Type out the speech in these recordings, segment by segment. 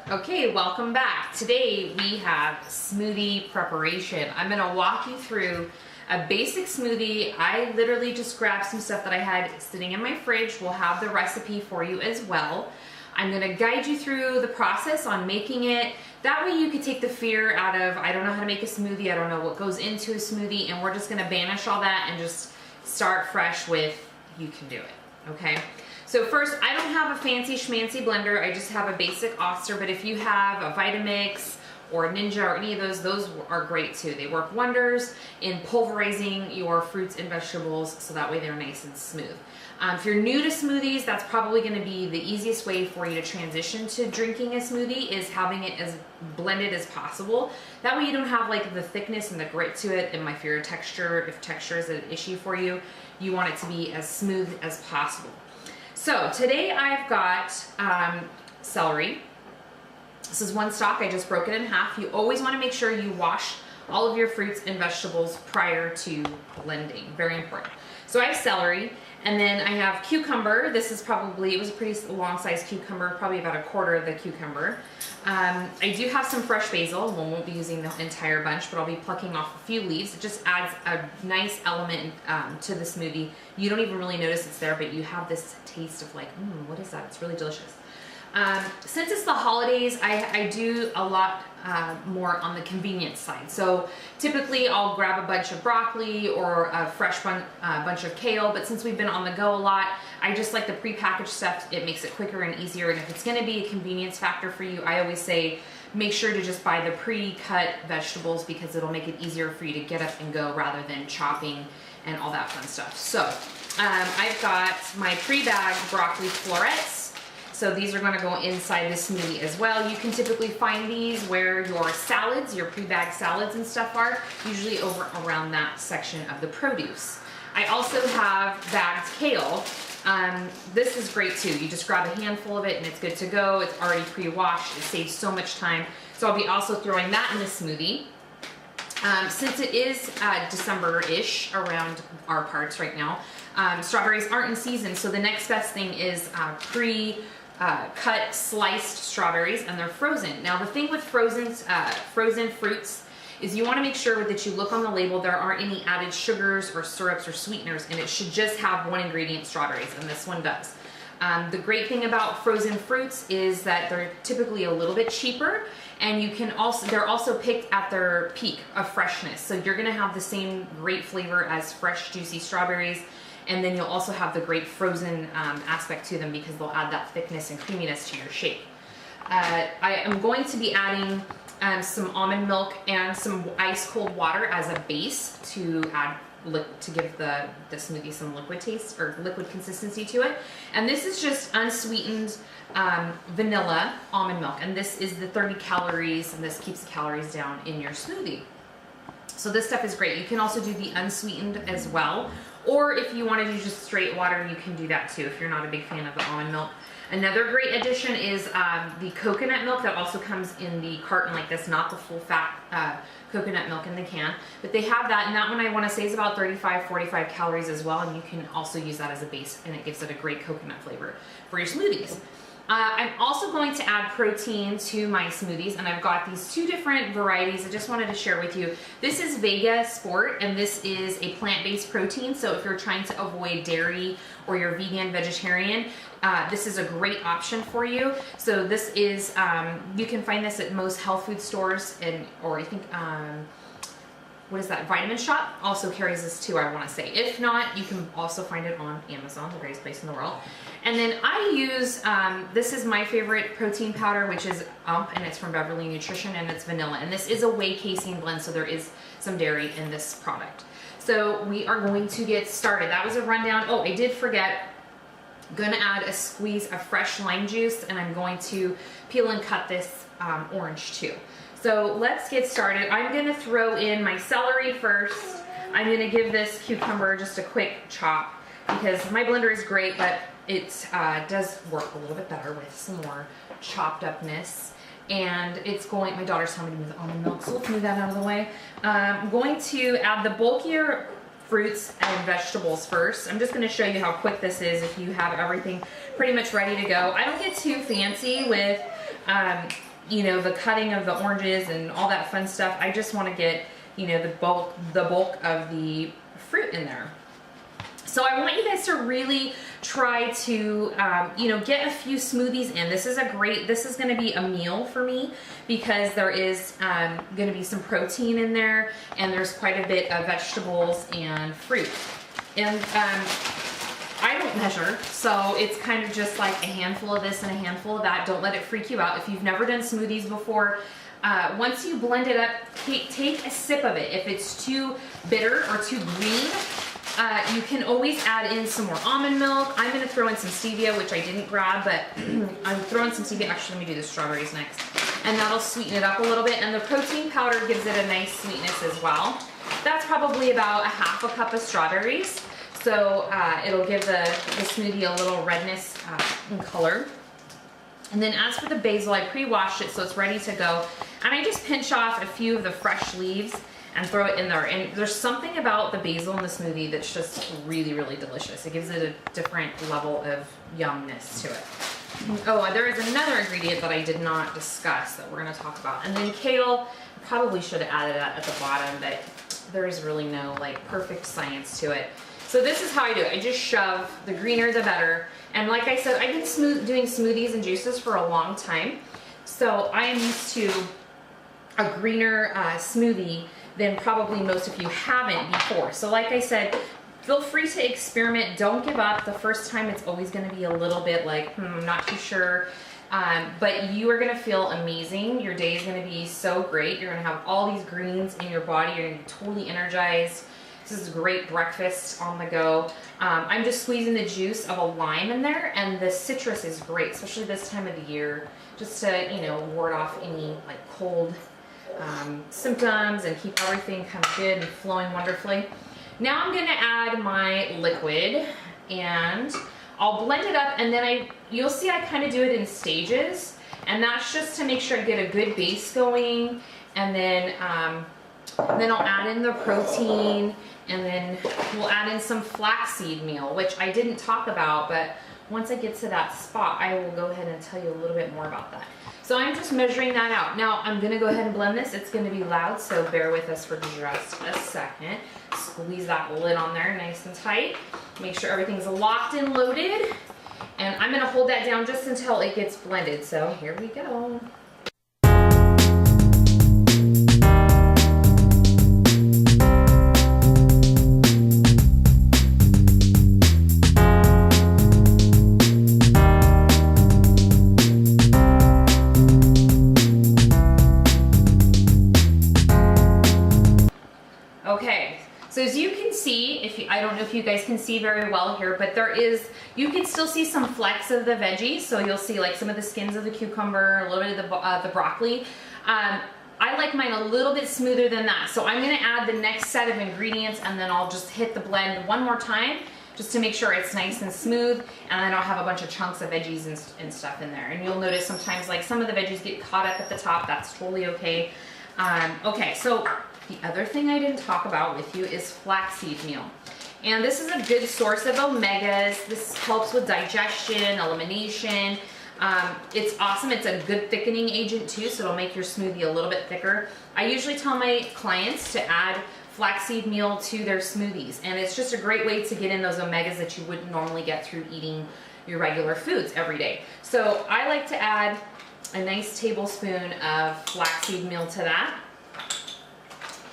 Okay, welcome back. Today we have smoothie preparation. I'm gonna walk you through a basic smoothie. I literally just grabbed some stuff that I had sitting in my fridge. We'll have the recipe for you as well. I'm gonna guide you through the process on making it. That way you can take the fear out of, I don't know how to make a smoothie, I don't know what goes into a smoothie, and we're just gonna banish all that and just start fresh with, you can do it, okay? So first, I don't have a fancy schmancy blender, I just have a basic Oster, but if you have a Vitamix or Ninja or any of those are great too. They work wonders in pulverizing your fruits and vegetables so that way they're nice and smooth. If you're new to smoothies, that's probably gonna be the easiest way for you to transition to drinking a smoothie, is having it as blended as possible. That way you don't have like the thickness and the grit to it, and my fear of texture, if texture is an issue for you, you want it to be as smooth as possible. So today I've got celery. This is one stalk, I just broke it in half. You always wanna make sure you wash all of your fruits and vegetables prior to blending, very important. So I have celery, and then I have cucumber. This is probably, it was a pretty long size cucumber, probably about a quarter of the cucumber. I do have some fresh basil. We won't be using the entire bunch, but I'll be plucking off a few leaves. It just adds a nice element to the smoothie. You don't even really notice it's there, but you have this taste of like, what is that? It's really delicious. Since it's the holidays, I do a lot more on the convenience side. So typically I'll grab a bunch of broccoli or a fresh bunch of kale, but since we've been on the go a lot, I just like the prepackaged stuff. It makes it quicker and easier, and if it's gonna be a convenience factor for you, I always say make sure to just buy the pre-cut vegetables, because it'll make it easier for you to get up and go rather than chopping and all that fun stuff. So I've got my pre-bagged broccoli florets. So these are gonna go inside the smoothie as well. You can typically find these where your salads, your pre-bagged salads and stuff are, usually over around that section of the produce. I also have bagged kale. This is great too. You just grab a handful of it and it's good to go. It's already pre-washed. It saves so much time. So I'll be also throwing that in the smoothie. Since it is December-ish around our parts right now, strawberries aren't in season, so the next best thing is cut sliced strawberries, and they're frozen. Now the thing with frozen fruits is you want to make sure that you look on the label, there aren't any added sugars or syrups or sweeteners, and it should just have one ingredient, strawberries, and this one does. The great thing about frozen fruits is that they're typically a little bit cheaper, and you can also, they're also picked at their peak of freshness. So you're gonna have the same great flavor as fresh juicy strawberries, and then you'll also have the great frozen aspect to them, because they'll add that thickness and creaminess to your shake. I am going to be adding some almond milk and some ice cold water as a base to add, to give the smoothie some liquid taste or liquid consistency to it. And this is just unsweetened vanilla almond milk, and this is the 30 calories, and this keeps the calories down in your smoothie. So this stuff is great. You can also do the unsweetened as well, or if you want to do just straight water, you can do that too if you're not a big fan of the almond milk. Another great addition is the coconut milk that also comes in the carton like this, not the full fat coconut milk in the can, but they have that, and that one I want to say is about 35-45 calories as well, and you can also use that as a base, and it gives it a great coconut flavor for your smoothies. I'm also going to add protein to my smoothies, and I've got these two different varieties I just wanted to share with you. This is Vega Sport, and this is a plant-based protein, so if you're trying to avoid dairy or you're vegan, vegetarian, this is a great option for you. So this is, you can find this at most health food stores, or I think, what is that, Vitamin Shop also carries this too, I want to say. If not, you can also find it on Amazon, the greatest place in the world. And then I use, this is my favorite protein powder, which is UMP, and it's from Beverly Nutrition, and it's vanilla. And this is a whey casein blend, so there is some dairy in this product. So we are going to get started. That was a rundown. Oh, I did forget. I'm gonna add a squeeze of fresh lime juice, and I'm going to peel and cut this orange too. So let's get started. I'm gonna throw in my celery first. I'm gonna give this cucumber just a quick chop, because my blender is great, but it does work a little bit better with some more chopped upness. And it's going, my daughter's telling me to move the almond milk, so let's move that out of the way. I'm going to add the bulkier fruits and vegetables first. I'm just gonna show you how quick this is if you have everything pretty much ready to go. I don't get too fancy with you know, the cutting of the oranges and all that fun stuff. I just want to get, you know, the bulk of the fruit in there. So I want you guys to really try to, you know, get a few smoothies in. This is going to be a meal for me because there is going to be some protein in there, and there's quite a bit of vegetables and fruit. And I don't measure, so it's kind of just like a handful of this and a handful of that. Don't let it freak you out. If you've never done smoothies before, once you blend it up, take a sip of it. If it's too bitter or too green, you can always add in some more almond milk. I'm going to throw in some stevia, which I didn't grab, but I'm throwing some stevia. Actually, let me do the strawberries next. And that'll sweeten it up a little bit. And the protein powder gives it a nice sweetness as well. That's probably about a half a cup of strawberries. So it'll give the smoothie a little redness in color. And then as for the basil, I pre-washed it so it's ready to go. And I just pinch off a few of the fresh leaves and throw it in there. And there's something about the basil in the smoothie that's just really, really delicious. It gives it a different level of yumness to it. Oh, there is another ingredient that I did not discuss that we're gonna talk about. And then kale, probably should have added that at the bottom, but there is really no like perfect science to it. So this is how I do it. I just shove, the greener the better. And like I said, I've been doing smoothies and juices for a long time. So I am used to a greener smoothie than probably most of you haven't before. So like I said, feel free to experiment. Don't give up. The first time it's always gonna be a little bit like, I'm not too sure. But you are gonna feel amazing. Your day is gonna be so great. You're gonna have all these greens in your body. You're gonna be totally energized. This is a great breakfast on the go. I'm just squeezing the juice of a lime in there, and the citrus is great, especially this time of the year, just to, you know, ward off any like cold symptoms and keep everything kind of good and flowing wonderfully. Now I'm gonna add my liquid, and I'll blend it up, and then you'll see I kind of do it in stages, and that's just to make sure I get a good base going, and then I'll add in the protein, and then we'll add in some flaxseed meal, which I didn't talk about, but once I get to that spot, I will go ahead and tell you a little bit more about that. So I'm just measuring that out. Now I'm gonna go ahead and blend this. It's gonna be loud, so bear with us for just a second. Squeeze that lid on there nice and tight. Make sure everything's locked and loaded. And I'm gonna hold that down just until it gets blended. So here we go. Okay, so as you can see, I don't know if you guys can see very well here, but you can still see some flecks of the veggies. So you'll see like some of the skins of the cucumber, a little bit of the broccoli. I like mine a little bit smoother than that. So I'm gonna add the next set of ingredients, and then I'll just hit the blend one more time just to make sure it's nice and smooth, and then I'll have a bunch of chunks of veggies and stuff in there. And you'll notice sometimes like some of the veggies get caught up at the top. That's totally okay. Okay, so the other thing I didn't talk about with you is flaxseed meal. And this is a good source of omegas. This helps with digestion, elimination. It's awesome. It's a good thickening agent too, so it'll make your smoothie a little bit thicker. I usually tell my clients to add flaxseed meal to their smoothies, and it's just a great way to get in those omegas that you wouldn't normally get through eating your regular foods every day. So I like to add a nice tablespoon of flaxseed meal to that.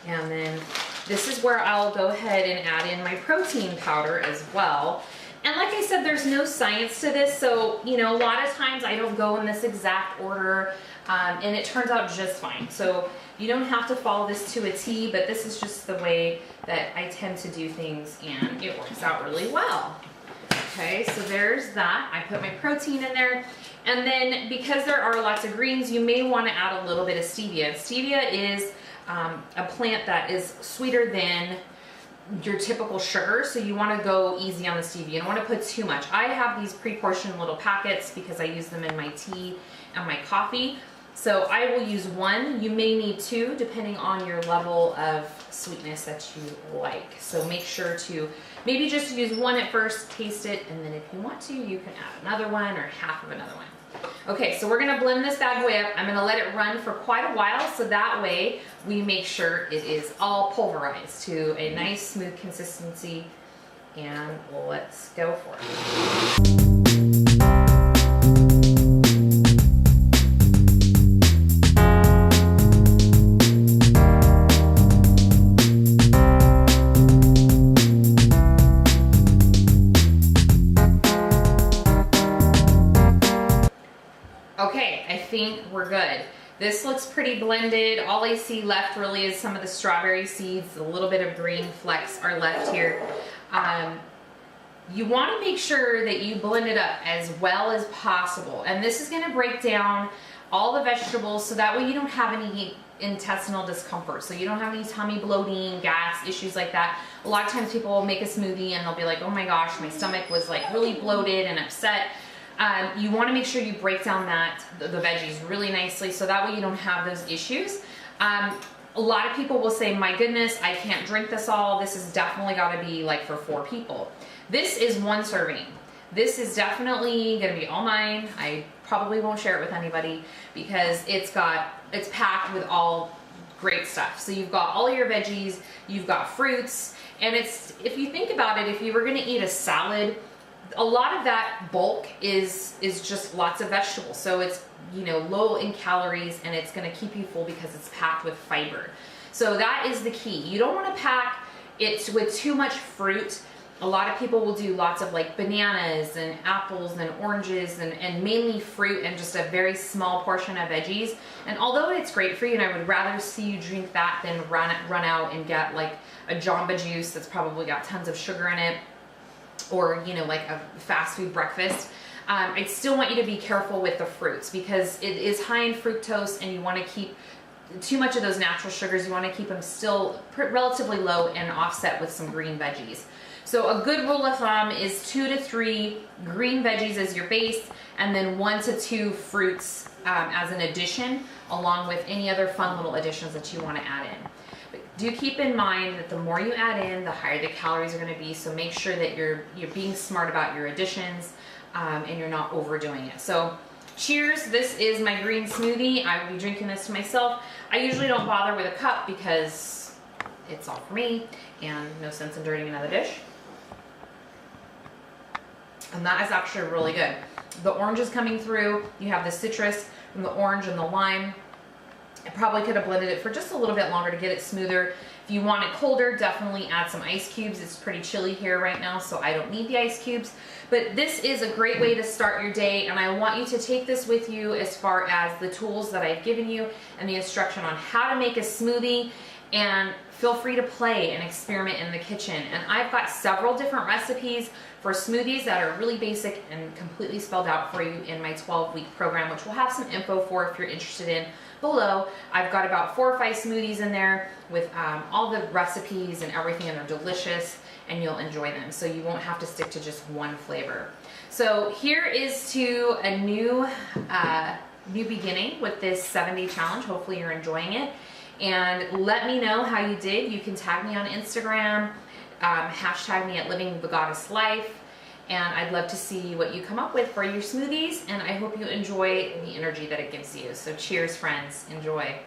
And then this is where I'll go ahead and add in my protein powder as well. And like I said, there's no science to this, so you know, a lot of times I don't go in this exact order, and it turns out just fine. So you don't have to follow this to a T, but this is just the way that I tend to do things, and it works out really well. Okay, so there's that. I put my protein in there. And then because there are lots of greens, you may want to add a little bit of stevia. Stevia is a plant that is sweeter than your typical sugar, so you want to go easy on the stevia. You don't want to put too much. I have these pre-portioned little packets because I use them in my tea and my coffee. So I will use one. You may need two depending on your level of sweetness that you like. So make sure to maybe just use one at first, taste it, and then if you want to, you can add another one or half of another one. Okay, so we're gonna blend this bad boy up. I'm gonna let it run for quite a while so that way we make sure it is all pulverized to a nice smooth consistency, and let's go for it. Okay, I think we're good. This looks pretty blended. All I see left really is some of the strawberry seeds. A little bit of green flecks are left here. You want to make sure that you blend it up as well as possible. And this is going to break down all the vegetables so that way you don't have any intestinal discomfort. So you don't have any tummy bloating, gas, issues like that. A lot of times people will make a smoothie and they'll be like, oh my gosh, my stomach was like really bloated and upset. You want to make sure you break down the veggies really nicely so that way you don't have those issues. A lot of people will say, my goodness, I can't drink this all. This has definitely got to be like for 4 people. This is 1 serving. This is definitely going to be all mine. I probably won't share it with anybody because it's packed with all great stuff. So you've got all your veggies, you've got fruits, and if you think about it, if you were going to eat a salad, a lot of that bulk is just lots of vegetables. So it's, you know, low in calories and it's going to keep you full because it's packed with fiber. So that is the key. You don't want to pack it with too much fruit. A lot of people will do lots of like bananas and apples and oranges and mainly fruit and just a very small portion of veggies. And although it's great for you, and I would rather see you drink that than run out and get like a Jamba Juice that's probably got tons of sugar in it, or, you know, like a fast food breakfast. I still want you to be careful with the fruits because it is high in fructose and you want to keep too much of those natural sugars. You want to keep them still relatively low and offset with some green veggies. So a good rule of thumb is 2 to 3 green veggies as your base, and then 1 to 2 fruits as an addition, along with any other fun little additions that you want to add in. Do keep in mind that the more you add in, the higher the calories are going to be, so make sure that you're being smart about your additions and you're not overdoing it. So cheers, this is my green smoothie. I will be drinking this to myself. I usually don't bother with a cup because it's all for me and no sense in dirtying another dish. And that is actually really good. The orange is coming through. You have the citrus from the orange and the lime. I probably could have blended it for just a little bit longer to get it smoother. If you want it colder, definitely add some ice cubes. It's pretty chilly here right now, so I don't need the ice cubes. But this is a great way to start your day, and I want you to take this with you as far as the tools that I've given you and the instruction on how to make a smoothie, and feel free to play and experiment in the kitchen. And I've got several different recipes for smoothies that are really basic and completely spelled out for you in my 12-week program, which we'll have some info for if you're interested in below. I've got about 4 or 5 smoothies in there with all the recipes and everything, and they're delicious and you'll enjoy them. So you won't have to stick to just one flavor. So here is to a new beginning with this 7-day challenge. Hopefully you're enjoying it. And let me know how you did. You can tag me on Instagram, hashtag me at Living the Goddess Life, and I'd love to see what you come up with for your smoothies, and I hope you enjoy the energy that it gives you. So cheers, friends. Enjoy.